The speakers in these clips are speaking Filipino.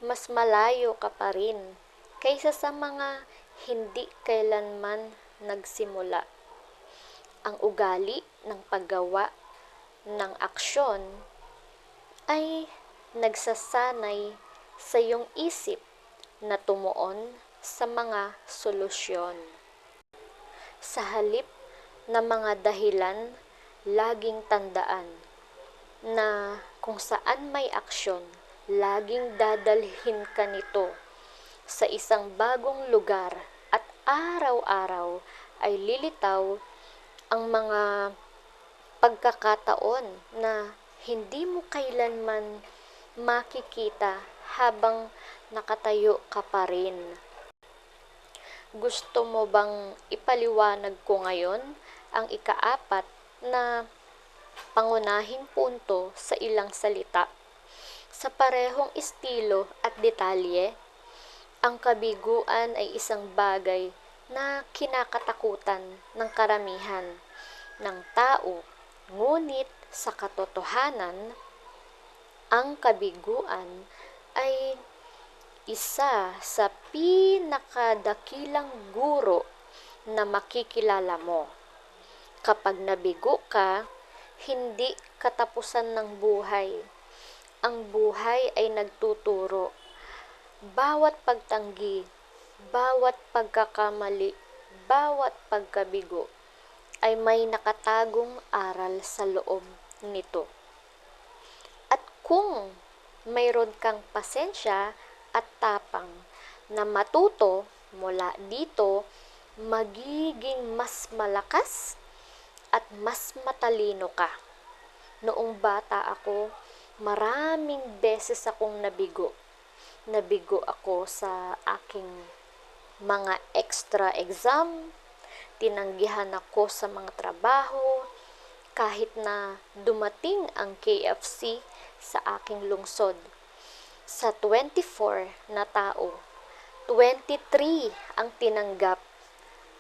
mas malayo ka pa rin kaysa sa mga hindi kailanman nagsimula. Ang ugali ng paggawa ng aksyon ay nagsasanay sa iyong isip na tumuon sa mga solusyon. Sa halip na mga dahilan, laging tandaan na kung saan may aksyon, laging dadalhin ka nito sa isang bagong lugar at araw-araw ay lilitaw ang mga pagkakataon na hindi mo kailanman makikita habang nakatayo ka pa rin. Gusto mo bang ipaliwanag ko ngayon ang ikaapat na pangunahing punto sa ilang salita? Sa parehong estilo at detalye, ang kabiguan ay isang bagay na kinakatakutan ng karamihan ng tao, ngunit sa katotohanan, ang kabiguan ay isa sa pinakadakilang guro na makikilala mo. Kapag nabigo ka, hindi katapusan ng buhay. Ang buhay ay nagtuturo. Bawat pagtanggi, bawat pagkakamali, bawat pagkabigo ay may nakatagong aral sa loob nito. At kung mayroon kang pasensya at tapang na matuto mula dito, magiging mas malakas at mas matalino ka. Noong bata ako, maraming beses akong nabigo. Nabigo ako sa aking mga extra exam, tinanggihan ako sa mga trabaho, kahit na dumating ang KFC sa aking lungsod. Sa 24 na tao, 23 ang tinanggap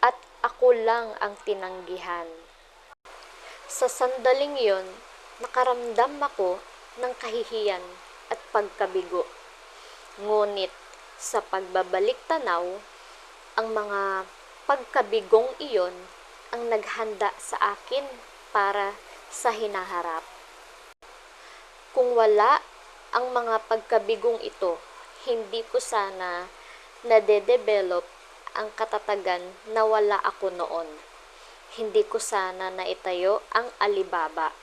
at ako lang ang tinanggihan. Sa sandaling yon, nakaramdam ako ng kahihiyan at pagkabigo. Ngunit sa pagbabalik tanaw, ang mga pagkabigong iyon ang naghanda sa akin para sa hinaharap. Kung wala ang mga pagkabigong ito, hindi ko sana nade-develop ang katatagan na wala ako noon. Hindi ko sana naitayo ang Alibaba.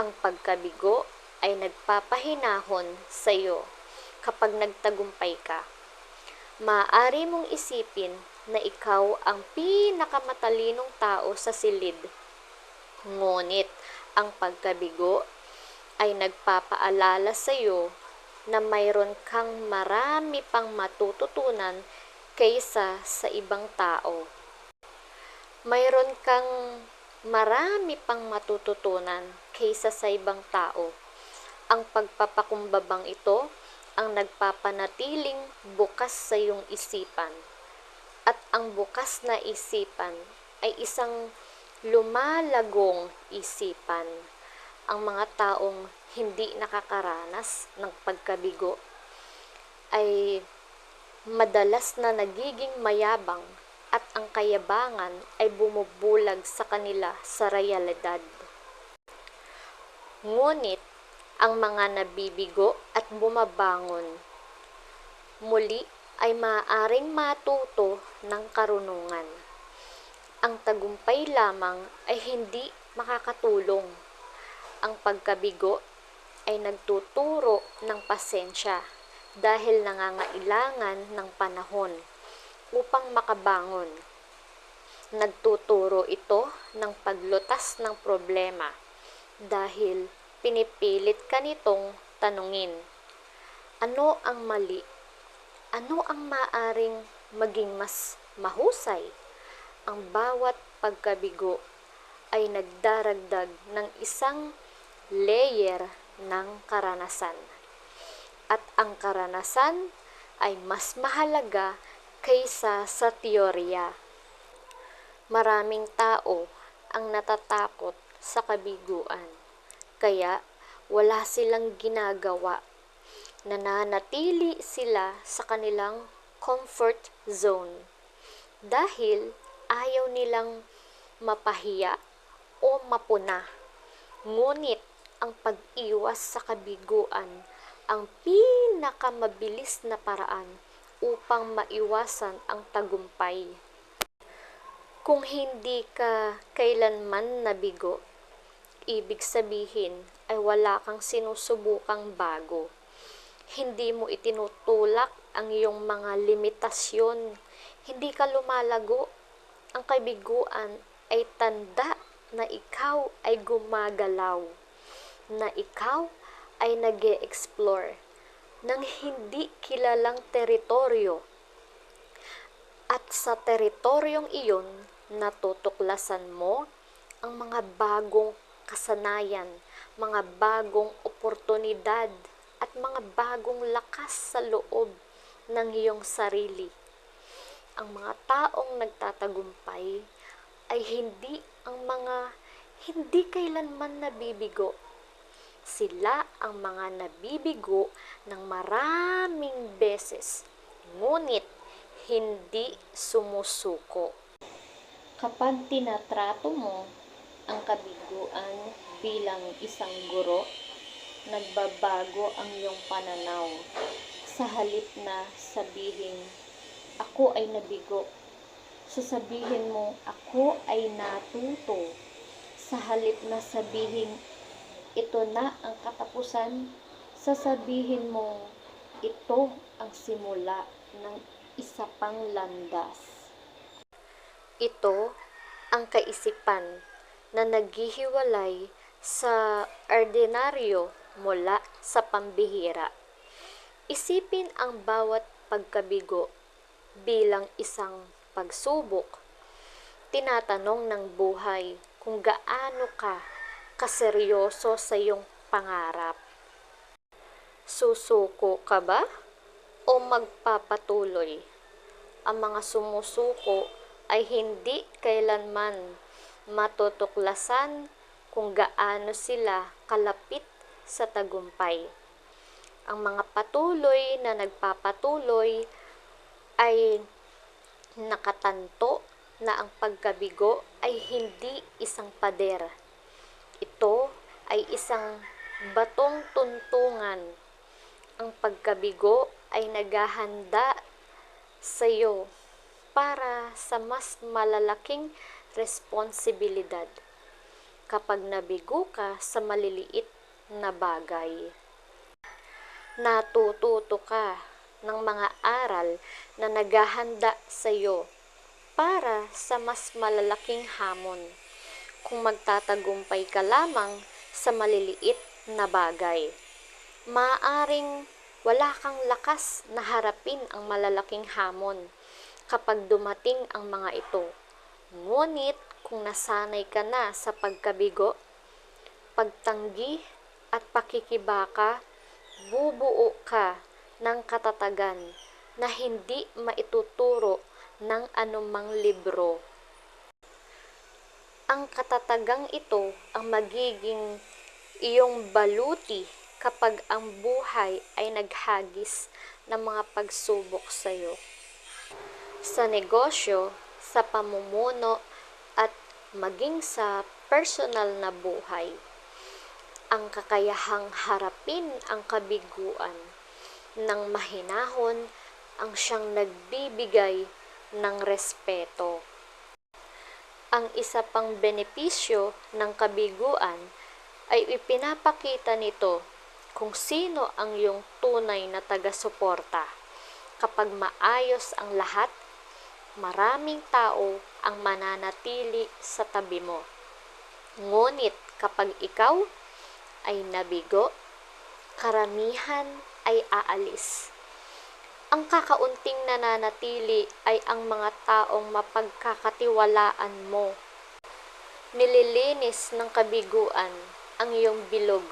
Ang pagkabigo ay nagpapahinahon sa iyo kapag nagtagumpay ka. Maaari mong isipin na ikaw ang pinakamatalinong tao sa silid. Ngunit ang pagkabigo ay nagpapaalala sa iyo na mayroon kang marami pang matututunan kaysa sa ibang tao. Mayroon kang marami pang matututunan kaysa sa ibang tao. Ang pagpapakumbabang ito ang nagpapanatiling bukas sa iyong isipan. At ang bukas na isipan ay isang lumalagong isipan. Ang mga taong hindi nakakaranas ng pagkabigo ay madalas na nagiging mayabang at ang kayabangan ay bumubulag sa kanila sa realidad. Ngunit ang mga nabibigo at bumabangon muli ay maaaring matuto ng karunungan. Ang tagumpay lamang ay hindi makakatulong. Ang pagkabigo ay nagtuturo ng pasensya dahil nangangailangan ng panahon upang makabangon. Nagtuturo ito ng paglutas ng problema dahil pinipilit ka nitong tanungin, ano ang mali? Ano ang maaring maging mas mahusay? Ang bawat pagkabigo ay nagdaragdag ng isang layer ng karanasan. At ang karanasan ay mas mahalaga kaysa sa teorya. Maraming tao ang natatakot sa kabiguan, kaya wala silang ginagawa. Nananatili sila sa kanilang comfort zone dahil ayaw nilang mapahiya o mapuna. Ngunit ang pag-iwas sa kabiguan ang pinakamabilis na paraan upang maiwasan ang tagumpay. Kung hindi ka kailanman nabigo, ibig sabihin ay wala kang sinusubukang bago. Hindi mo itinutulak ang iyong mga limitasyon. Hindi ka lumalago. Ang kabiguan ay tanda na ikaw ay gumagalaw, na ikaw ay nag-e-explore ng hindi kilalang teritoryo. At sa teritoryong iyon, natutuklasan mo ang mga bagong kasanayan, mga bagong oportunidad, at mga bagong lakas sa loob ng iyong sarili. Ang mga taong nagtatagumpay ay hindi kailanman nabibigo. Sila ang mga nabibigo ng maraming beses, ngunit hindi sumusuko. Kapag tinatrato mo ang kabiguan bilang isang guro, nagbabago ang iyong pananaw. Sa halip na sabihin, ako ay nabigo, sasabihin mo, ako ay natuto. Sa halip na sabihin, ito na ang katapusan, sasabihin mo, ito ang simula ng isa pang landas. Ito ang kaisipan na naghihiwalay sa ordinaryo mula sa pambihira. Isipin ang bawat pagkabigo bilang isang pagsubok. Tinatanong ng buhay kung gaano ka kaseryoso sa iyong pangarap. Susuko ka ba o magpapatuloy? Ang mga sumusuko ay hindi kailanman matutuklasan kung gaano sila kalapit sa tagumpay. Ang mga patuloy na nagpapatuloy ay nakatanto na ang pagkabigo ay hindi isang pader. Ito ay isang batong tuntungan. Ang pagkabigo ay naghahanda sa iyo para sa mas malalaking responsibilidad. Kapag nabigo ka sa maliliit na bagay, natututo ka ng mga aral na naghahanda sa iyo para sa mas malalaking hamon. Kung magtatagumpay ka lamang sa maliliit na bagay, maaaring wala kang lakas na harapin ang malalaking hamon kapag dumating ang mga ito. Ngunit kung nasanay ka na sa pagkabigo, pagtanggi at pakikibaka, bubuo ka ng katatagan na hindi maituturo ng anumang libro. Ang katatagang ito ang magiging iyong baluti kapag ang buhay ay naghagis ng mga pagsubok sa iyo. Sa negosyo, sa pamumuno, at maging sa personal na buhay, ang kakayahang harapin ang kabiguan ng mahinahon ang siyang nagbibigay ng respeto. Ang isa pang benepisyo ng kabiguan ay ipinapakita nito kung sino ang iyong tunay na taga-suporta. Kapag maayos ang lahat, maraming tao ang mananatili sa tabi mo. Ngunit kapag ikaw ay nabigo, karamihan ay aalis. Ang kakaunting nananatili ay ang mga taong mapagkakatiwalaan mo. Nililinis ng kabiguan ang iyong bilog.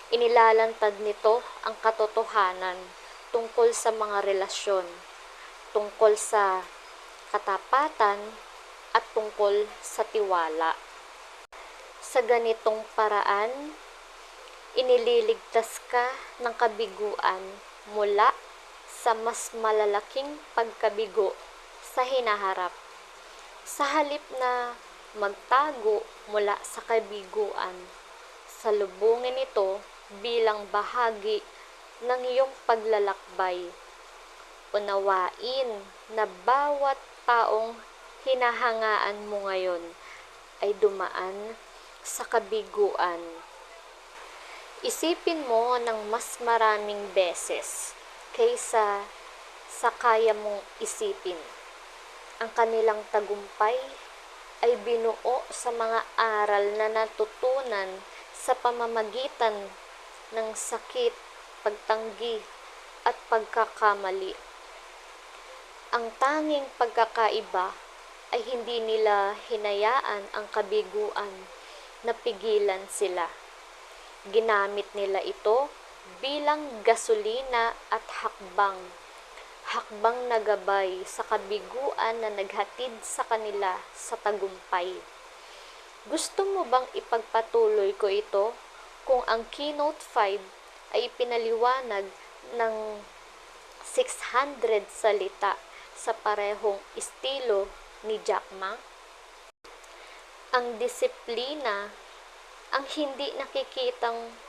Inilalantad nito ang katotohanan tungkol sa mga relasyon, tungkol sa katapatan at tungkol sa tiwala. Sa ganitong paraan, Inililigtas ka ng kabiguan mula sa mas malalaking pagkabigo sa hinaharap. Sa halip na magtago mula sa kabiguan, salubungin ito bilang bahagi ng iyong paglalakbay. Unawain na bawat taong hinahangaan mo ngayon ay dumaan sa kabiguan. Isipin mo ng mas maraming beses kaysa sa kaya mong isipin. Ang kanilang tagumpay ay binuo sa mga aral na natutunan sa pamamagitan ng sakit, pagtanggi, at pagkakamali. Ang tanging pagkakaiba ay hindi nila hinayaan ang kabiguan na pigilan sila. Ginamit nila ito bilang gasolina at hakbang na gabay sa kabiguan na naghatid sa kanila sa tagumpay. Gusto mo bang ipagpatuloy ko ito kung ang Keynote 5 ay ipinaliwanag ng 600 salita sa parehong estilo ni Jack Ma? Ang disiplina, ang hindi nakikitang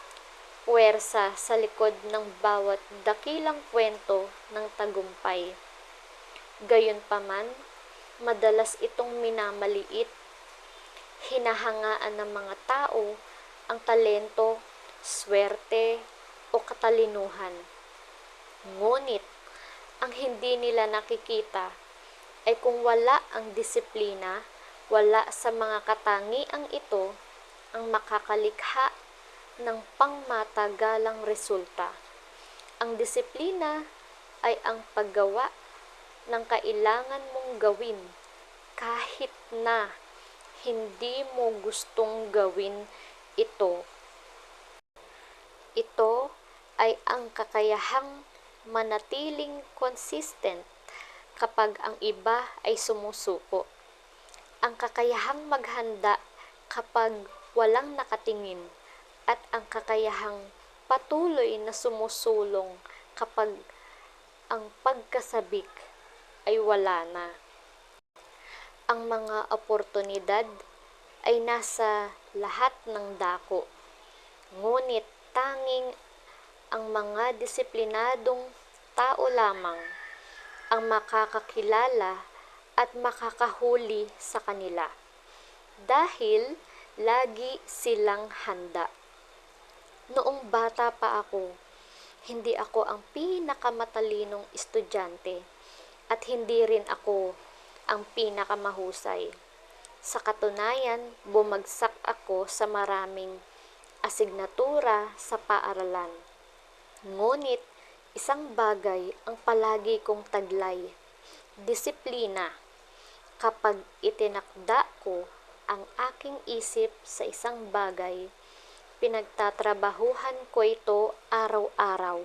puwersa sa likod ng bawat dakilang kwento ng tagumpay. Gayunpaman, madalas itong minamaliit. Hinahangaan ng mga tao ang talento, swerte, o katalinuhan. Ngunit, ang hindi nila nakikita ay kung wala ang disiplina, wala sa mga katangiang ito ang makakalikha ng pangmatagalang resulta. Ang disiplina ay ang paggawa ng kailangan mong gawin kahit na hindi mo gustong gawin ito. Ito ay ang kakayahang manatiling consistent kapag ang iba ay sumusuko. Ang kakayahang maghanda kapag walang nakatingin, at ang kakayahang patuloy na sumusulong kapag ang pagkasabik ay wala na. Ang mga oportunidad ay nasa lahat ng dako, ngunit tanging ang mga disiplinadong tao lamang ang makakakilala at makakahuli sa kanila, dahil lagi silang handa. Noong bata pa ako, hindi ako ang pinakamatalinong estudyante at hindi rin ako ang pinakamahusay. Sa katunayan, bumagsak ako sa maraming asignatura sa paaralan. Ngunit, isang bagay ang palagi kong taglay: disiplina. Kapag itinakda ko ang aking isip sa isang bagay, pinagtatrabahuhan ko ito araw-araw.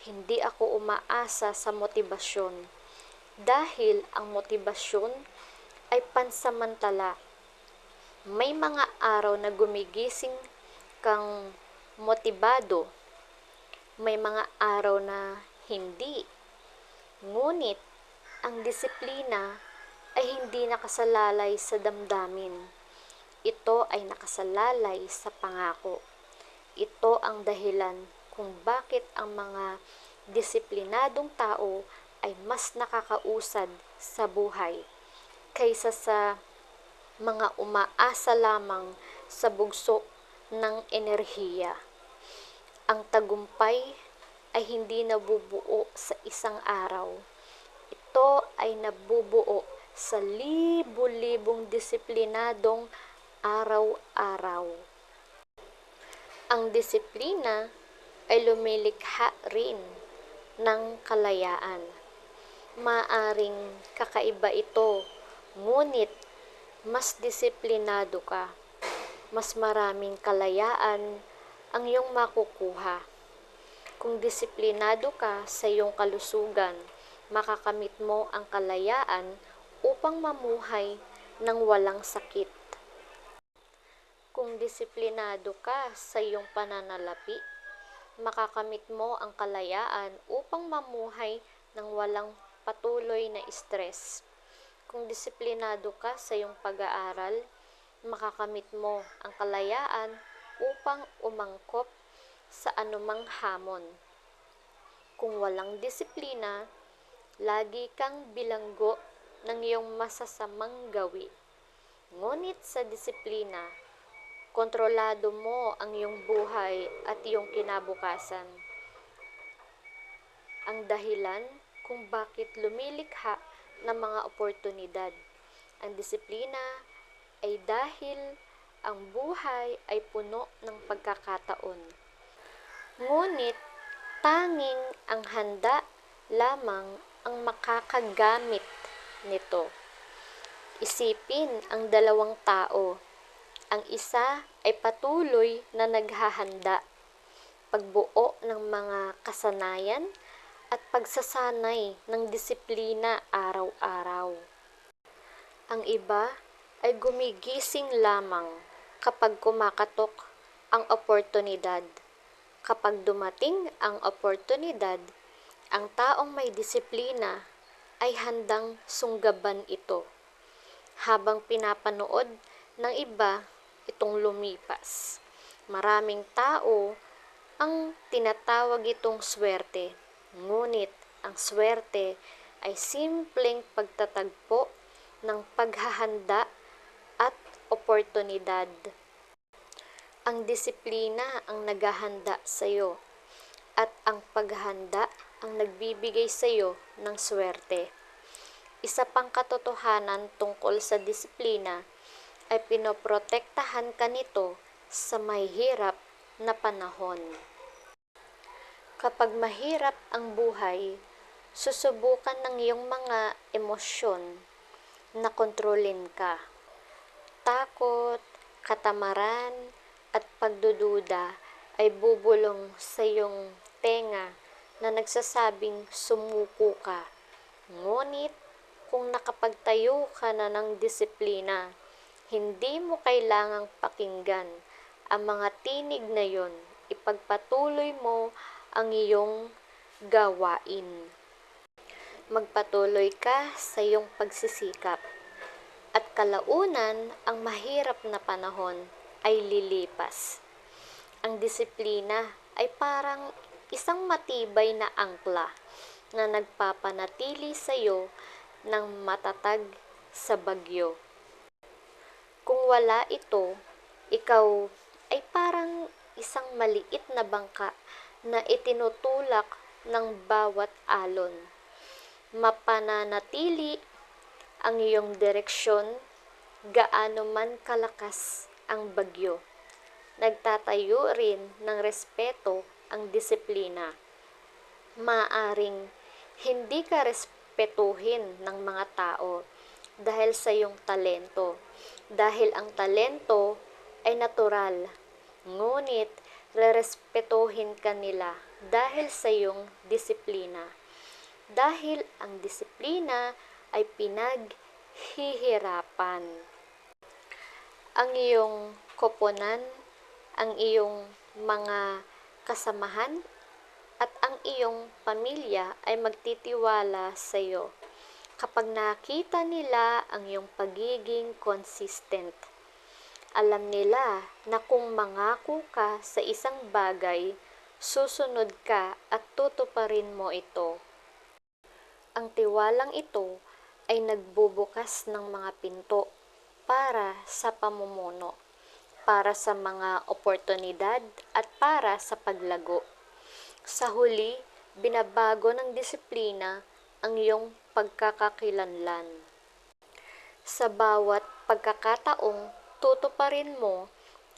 Hindi ako umaasa sa motibasyon, dahil ang motibasyon ay pansamantala. May mga araw na gumigising kang motibado, may mga araw na hindi. Ngunit, ang disiplina ay hindi nakasalalay sa damdamin. Ito ay nakasalalay sa pangako. Ito ang dahilan kung bakit ang mga disiplinadong tao ay mas nakakausad sa buhay kaysa sa mga umaasa lamang sa bugso ng enerhiya. Ang tagumpay ay hindi nabubuo sa isang araw. Ito ay nabubuo sa libu-libong disiplinadong araw-araw. Ang disiplina ay lumilikha rin ng kalayaan. Maaring kakaiba ito, ngunit mas disiplinado ka, mas maraming kalayaan ang iyong makukuha. Kung disiplinado ka sa iyong kalusugan, makakamit mo ang kalayaan upang mamuhay ng walang sakit. Kung disiplinado ka sa iyong pananalapi, makakamit mo ang kalayaan upang mamuhay ng walang patuloy na stress. Kung disiplinado ka sa iyong pag-aaral, makakamit mo ang kalayaan upang umangkop sa anumang hamon. Kung walang disiplina, lagi kang bilanggo ng iyong masasamang gawi. Ngunit sa disiplina, kontrolado mo ang iyong buhay at iyong kinabukasan. Ang dahilan kung bakit lumilikha ng mga oportunidad. Ang disiplina ay dahil ang buhay ay puno ng pagkakataon. Ngunit tanging ang handa lamang ang makakagamit nito. Isipin ang dalawang tao. Ang isa ay patuloy na naghahanda, pagbuo ng mga kasanayan at pagsasanay ng disiplina araw-araw. Ang iba ay gumigising lamang kapag kumakatok ang oportunidad. Kapag dumating ang oportunidad, ang taong may disiplina ay handang sunggaban ito. Habang pinapanood ng iba itong lumipas. Maraming tao ang tinatawag itong swerte. Ngunit ang swerte ay simpleng pagtatagpo ng paghahanda at oportunidad. Ang disiplina ang naghahanda sa iyo at ang paghahanda ang nagbibigay sa iyo ng swerte. Isa pang katotohanan tungkol sa disiplina ay pinoprotektahan ka nito sa mahihirap na panahon. Kapag mahirap ang buhay, susubukan ng iyong mga emosyon na kontrolin ka. Takot, katamaran, at pagdududa ay bubulong sa iyong tenga na nagsasabing sumuko ka. Ngunit kung nakapagtayo ka na ng disiplina, hindi mo kailangang pakinggan ang mga tinig na yon. Ipagpatuloy mo ang iyong gawain. Magpatuloy ka sa iyong pagsisikap. At kalaunan, ang mahirap na panahon ay lilipas. Ang disiplina ay parang isang matibay na angkla na nagpapanatili sa iyo ng matatag sa bagyo. Kung wala ito, ikaw ay parang isang maliit na bangka na itinutulak ng bawat alon. Mapananatili ang iyong direksyon gaano man kalakas ang bagyo. Nagtatayo rin ng respeto ang disiplina. Maaring hindi ka respetuhin ng mga tao dahil sa iyong talento. Dahil ang talento ay natural. Ngunit rerespetuhin ka nila dahil sa iyong disiplina. Dahil ang disiplina ay pinaghihirapan. Ang iyong koponan, ang iyong mga kasamahan, at ang iyong pamilya ay magtitiwala sa iyo kapag nakita nila ang iyong pagiging consistent. Alam nila na kung mangako ka sa isang bagay, susunod ka at tutuparin mo ito. Ang tiwalang ito ay nagbubukas ng mga pinto para sa pamumuno, para sa mga oportunidad at para sa paglago. Sa huli, binabago ng disiplina ang iyong pagkakakilanlan. Sa bawat pagkakataong tutuparin mo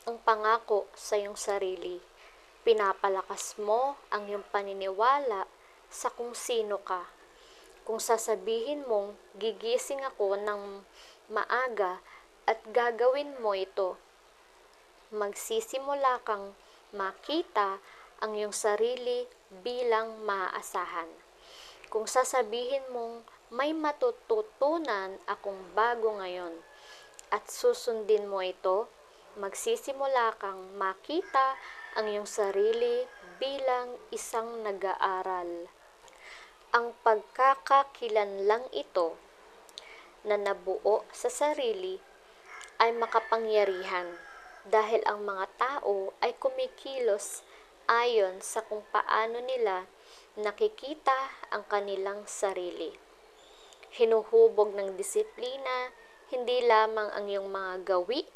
ang pangako sa iyong sarili, pinapalakas mo ang iyong paniniwala sa kung sino ka. Kung sasabihin mong gigising ako ng maaga at gagawin mo ito, magsisimula kang makita ang iyong sarili bilang maaasahan. Kung sasabihin mong may matututunan akong bago ngayon at susundin mo ito, magsisimula kang makita ang iyong sarili bilang isang nag-aaral. Ang pagkakakilanlang ito na nabuo sa sarili ay makapangyarihan dahil ang mga tao ay kumikilos ayon sa kung paano nila nakikita ang kanilang sarili. Hinuhubog ng disiplina hindi lamang ang iyong mga gawi,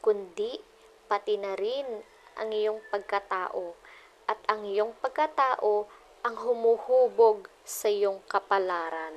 kundi pati na rin ang iyong pagkatao, at ang iyong pagkatao ang humuhubog sa iyong kapalaran.